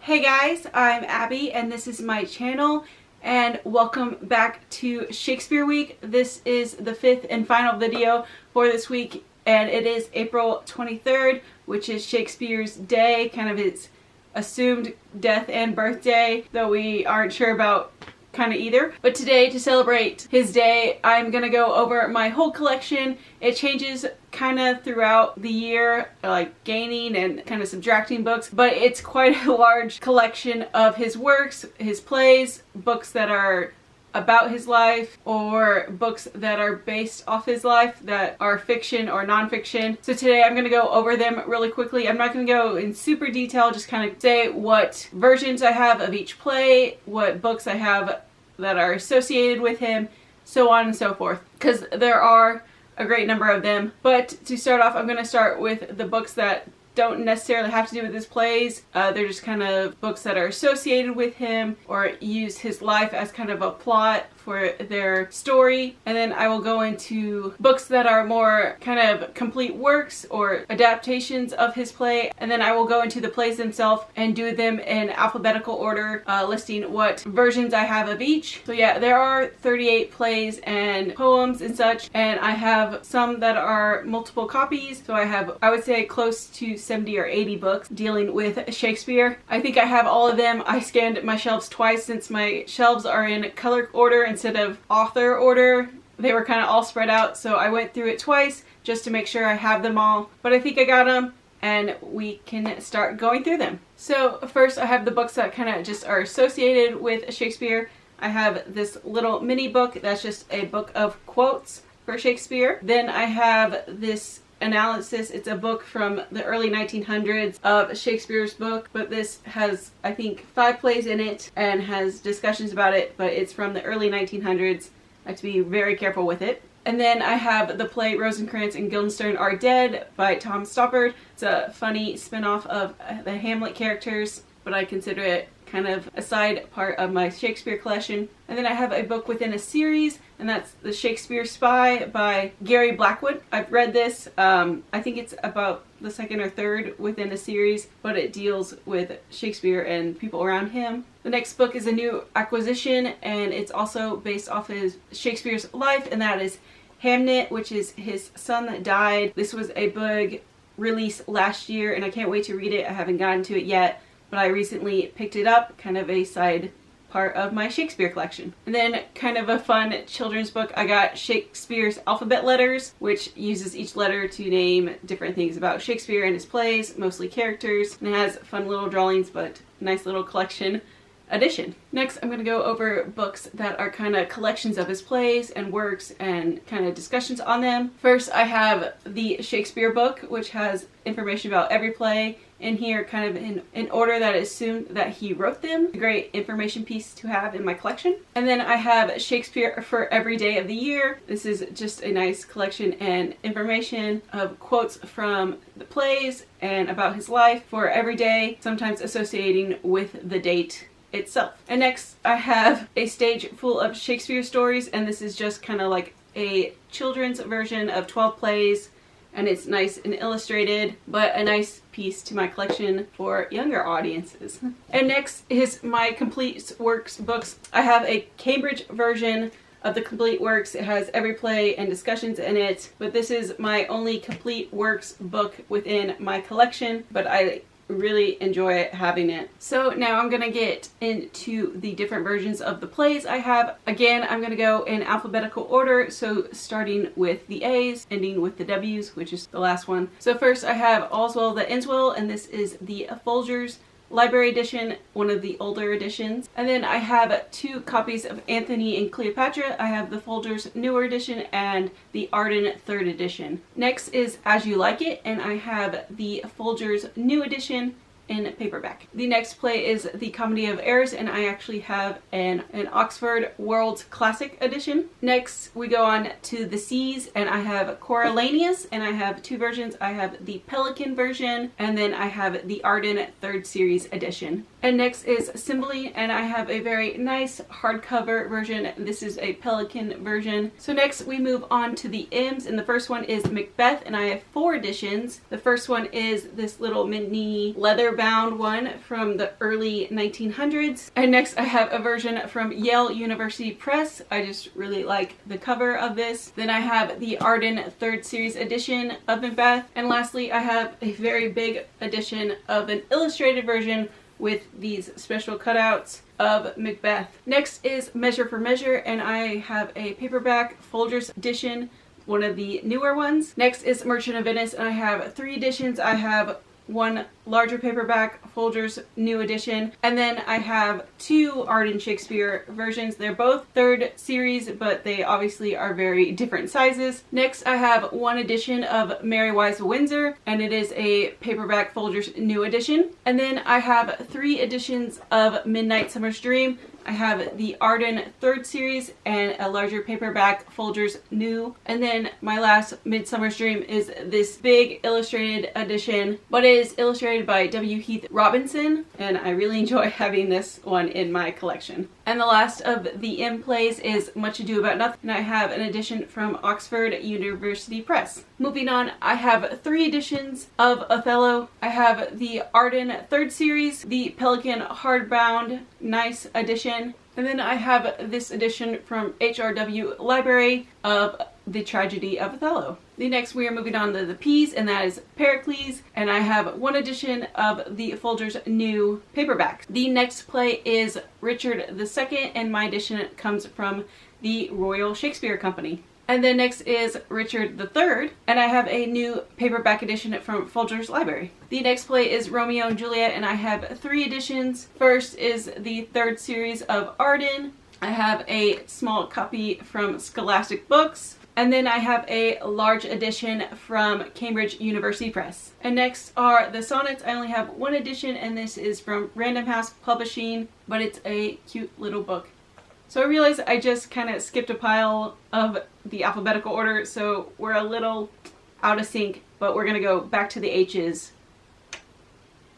Hey guys, I'm Abby and this is my channel and welcome back to Shakespeare Week. This is the fifth and final video for this week and it is April 23rd, which is Shakespeare's day, kind of his assumed death and birthday, though we aren't sure about kind of either. But today, to celebrate his day, I'm gonna go over my whole collection. It changes kind of throughout the year, like gaining and kind of subtracting books, but it's quite a large collection of his works, his plays, books that are about his life, or books that are based off his life that are fiction or non-fiction. So today I'm going to go over them really quickly. I'm not going to go in super detail, just kind of say what versions I have of each play, what books I have that are associated with him, so on and so forth, because there are a great number of them. But to start off, I'm going to start with the books that don't necessarily have to do with his plays. They're just kind of books that are associated with him or use his life as kind of a plot for their story. And then I will go into books that are more kind of complete works or adaptations of his play. And then I will go into the plays themselves and do them in alphabetical order, listing what versions I have of each. So yeah, there are 38 plays and poems and such, and I have some that are multiple copies. So I have, I would say, close to 70 or 80 books dealing with Shakespeare. I think I have all of them. I scanned my shelves twice since my shelves are in color order instead of author order. They were kind of all spread out, so I went through it twice just to make sure I have them all. But I think I got them, and we can start going through them. So first I have the books that kind of just are associated with Shakespeare. I have this little mini book that's just a book of quotes for Shakespeare. Then I have this analysis. It's a book from the early 1900s of Shakespeare's book, but this has, I think, 5 plays in it and has discussions about it, but it's from the early 1900s. I have to be very careful with it. And then I have the play Rosencrantz and Guildenstern Are Dead by Tom Stoppard. It's a funny spin-off of the Hamlet characters, but I consider it kind of a side part of my Shakespeare collection. And then I have a book within a series, and that's The Shakespeare Spy by Gary Blackwood. I've read this. I think it's about the second or third within a series, but it deals with Shakespeare and people around him. The next book is a new acquisition, and it's also based off of Shakespeare's life, and that is Hamnet, which is his son that died. This was a big release last year, and I can't wait to read it. I haven't gotten to it yet, but I recently picked it up, kind of a side part of my Shakespeare collection. And then kind of a fun children's book, I got Shakespeare's Alphabet Letters, which uses each letter to name different things about Shakespeare and his plays, mostly characters, and it has fun little drawings, but nice little collection edition. Next, I'm going to go over books that are kind of collections of his plays and works and kind of discussions on them. First, I have the Shakespeare book, which has information about every play in here, kind of in order that is assumed that he wrote them. A great information piece to have in my collection. And then I have Shakespeare for Every Day of the Year. This is just a nice collection and information of quotes from the plays and about his life for every day, sometimes associating with the date itself. And next I have a stage full of Shakespeare stories, and this is just kind of like a children's version of 12 plays, and it's nice and illustrated, but a nice piece to my collection for younger audiences. And next is my complete works books. I have a Cambridge version of the complete works. It has every play and discussions in it, but this is my only complete works book within my collection, but I really enjoy having it. So now I'm gonna get into the different versions of the plays I have. Again, I'm gonna go in alphabetical order, so starting with the A's, ending with the W's, which is the last one. So first I have All's Well That Ends Well, and this is the Folgers Library Edition, one of the older editions. And then I have 2 copies of Anthony and Cleopatra. I have the Folgers Newer Edition and the Arden 3rd Edition. Next is As You Like It, and I have the Folgers New Edition in paperback. The next play is The Comedy of Errors, and I actually have an Oxford World's Classic edition. Next we go on to The Seas, and I have Coriolanus, and I have 2 versions. I have the Pelican version, and then I have the Arden 3rd Series edition. And next is Cymbeline, and I have a very nice hardcover version. This is a Pelican version. So next we move on to the M's, and the first one is Macbeth, and I have 4 editions. The first one is this little mini leather hardbound one from the early 1900s. And next I have a version from Yale University Press. I just really like the cover of this. Then I have the Arden 3rd Series edition of Macbeth. And lastly, I have a very big edition of an illustrated version with these special cutouts of Macbeth. Next is Measure for Measure, and I have a paperback Folgers edition, one of the newer ones. Next is Merchant of Venice, and I have 3 editions. I have one larger paperback Folgers new edition, and then I have 2 Arden Shakespeare versions. They're both 3rd series, but they obviously are very different sizes. Next I have 1 edition of Mary Wives of Windsor, and it is a paperback Folgers new edition. And then I have 3 editions of Midnight Summer's Dream. I have the Arden 3rd series and a larger paperback Folgers new. And then my last Midsummer's Dream is this big illustrated edition, but it is illustrated by W. Heath Robinson, and I really enjoy having this one in my collection. And the last of the M plays is Much Ado About Nothing, and I have an edition from Oxford University Press. Moving on, I have 3 editions of Othello. I have the Arden 3rd series, the Pelican hardbound nice edition, and then I have this edition from HRW Library of The Tragedy of Othello. The next we are moving on to the P's, and that is Pericles, and I have 1 edition of the Folgers new paperback. The next play is Richard II, and my edition comes from the Royal Shakespeare Company. And then next is Richard III, and I have a new paperback edition from Folgers Library. The next play is Romeo and Juliet, and I have 3 editions. First is the 3rd series of Arden. I have a small copy from Scholastic Books. And then I have a large edition from Cambridge University Press. And next are the sonnets. I only have 1 edition, and this is from Random House Publishing, but it's a cute little book. So I realized I just kind of skipped a pile of the alphabetical order, so we're a little out of sync, but we're gonna go back to the H's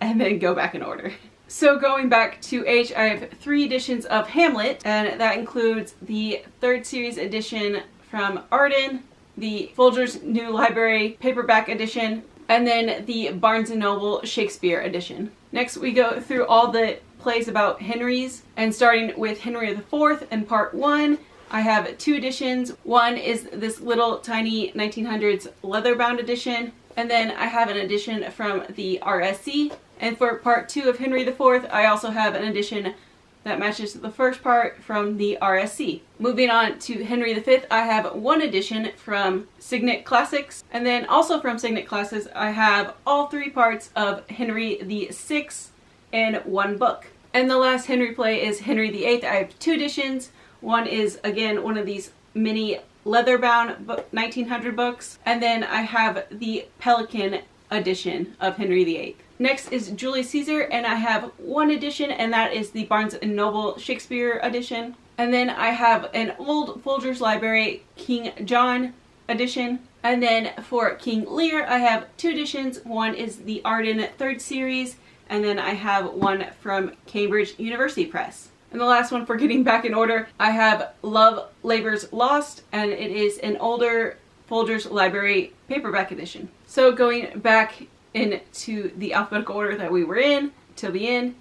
and then go back in order. So going back to H, I have 3 editions of Hamlet, and that includes the 3rd series edition from Arden, the Folgers New Library paperback edition, and then the Barnes & Noble Shakespeare edition. Next we go through all the plays about Henrys, and starting with Henry IV in part 1, I have 2 editions. One is this little tiny 1900s leather-bound edition, and then I have an edition from the RSC. And for part 2 of Henry IV, I also have an edition that matches the first part from the RSC. Moving on to Henry V, I have 1 edition from Signet Classics, and then also from Signet Classics, I have all 3 parts of Henry VI in 1 book. And the last Henry play is Henry VIII. I have 2 editions. One is, again, one of these mini leather-bound 1900 books, and then I have the Pelican edition of Henry VIII. Next is Julius Caesar, and I have 1 edition, and that is the Barnes & Noble Shakespeare edition. And then I have an old Folgers Library King John edition. And then for King Lear, I have 2 editions. One is the Arden 3rd series, and then I have 1 from Cambridge University Press. And the last one, for getting back in order, I have Love Labour's Lost, and it is an older Folgers Library paperback edition. So going back into the alphabetical order that we were in till the end,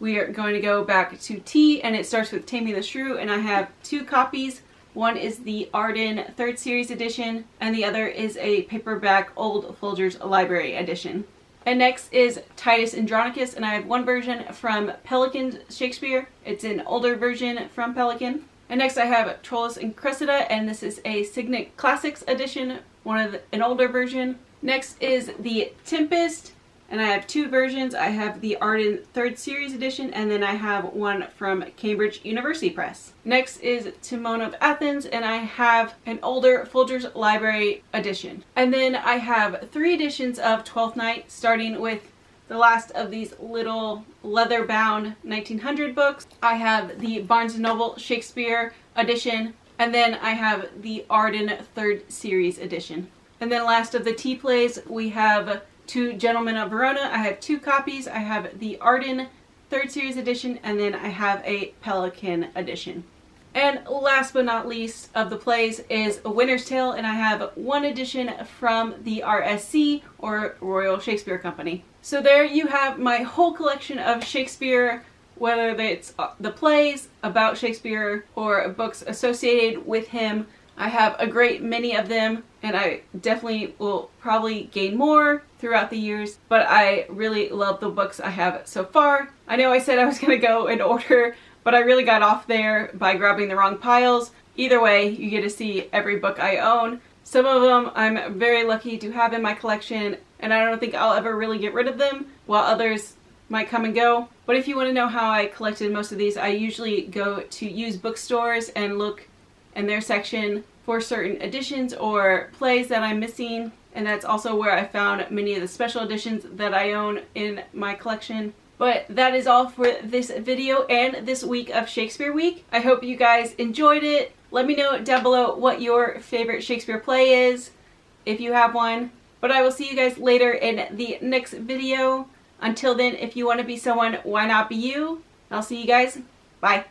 we are going to go back to T, and it starts with Taming the Shrew, and I have 2 copies. One is the Arden 3rd series edition, and the other is a paperback old Folgers Library edition. And next is Titus Andronicus, and I have 1 version from Pelican Shakespeare. It's an older version from Pelican. And next I have Troilus and Cressida, and this is a Signet Classics edition, an older version. Next is the Tempest, and I have 2 versions. I have the Arden 3rd series edition, and then I have 1 from Cambridge University Press. Next is Timon of Athens, and I have an older Folgers Library edition. And then I have 3 editions of Twelfth Night, starting with the last of these little leather-bound 1900 books. I have the Barnes & Noble Shakespeare edition, and then I have the Arden 3rd series edition. And then last of the T plays, we have 2 Gentlemen of Verona. I have 2 copies. I have the Arden 3rd series edition, and then I have a Pelican edition. And last but not least of the plays is A Winter's Tale, and I have one edition from the RSC, or Royal Shakespeare Company. So there you have my whole collection of Shakespeare, whether it's the plays about Shakespeare or books associated with him. I have a great many of them, and I definitely will probably gain more throughout the years, but I really love the books I have so far. I know I said I was going to go in order, but I really got off there by grabbing the wrong piles. Either way, you get to see every book I own. Some of them I'm very lucky to have in my collection, and I don't think I'll ever really get rid of them, while others might come and go. But if you want to know how I collected most of these, I usually go to used bookstores and look in their section for certain editions or plays that I'm missing, and that's also where I found many of the special editions that I own in my collection. But that is all for this video and this week of Shakespeare Week. I hope you guys enjoyed it. Let me know down below what your favorite Shakespeare play is, if you have one. But I will see you guys later in the next video. Until then, if you want to be someone, why not be you? I'll see you guys. Bye.